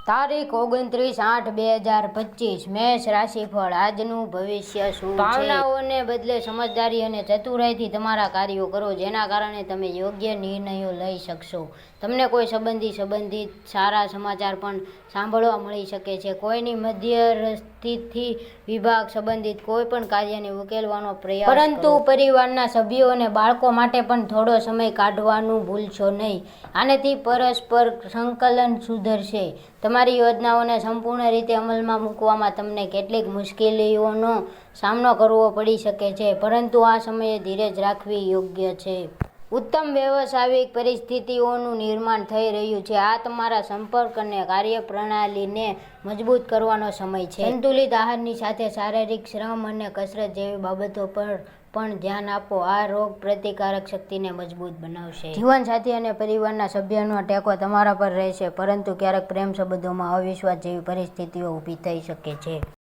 તારીખ 29/8/2025 મેષ રાશિફળ આજનું ભવિષ્ય શું છે? ભાવનાઓને બદલે સમજદારી અને ચતુરાઈથી તમારા કાર્યો કરો, જેના કારણે તમે યોગ્ય નિર્ણયો લઈ શકશો. તમને કોઈ સંબંધિત સારા સમાચાર પણ સાંભળવા મળી શકે છે. કોઈની મધ્યસ્થીથી વિભાગ સંબંધિત કોઈ પણ કાર્યને ઉકેલવાનો પ્રયાસ, પરંતુ પરિવારના સભ્યો અને બાળકો માટે પણ થોડો સમય કાઢવાનું ભૂલશો નહીં. આનાથી પરસ્પર સંકલન સુધરશે. તમારી યોજનાઓને સંપૂર્ણ રીતે અમલમાં મૂકવામાં તમને કેટલીક મુશ્કેલીઓનો સામનો કરવો પડી શકે છે, પરંતુ આ સમયે ધીરજ રાખવી યોગ્ય છે. ઉત્તમ વ્યવસાયિક પરિસ્થિતિઓનું નિર્માણ થઈ રહ્યું છે. આ તમારા સંપર્ક અને કાર્યપ્રણાલીને મજબૂત કરવાનો સમય છે. સંતુલિત આહારની સાથે શારીરિક શ્રમ અને કસરત જેવી બાબતો પર પણ ધ્યાન આપો. આ રોગ પ્રતિકારક શક્તિને મજબૂત બનાવશે. જીવનસાથી અને પરિવારના સભ્યોનો ટેકો તમારા પર રહેશે, પરંતુ ક્યારેક પ્રેમ સંબંધોમાં અવિશ્વાસ જેવી પરિસ્થિતિઓ ઊભી થઈ શકે છે.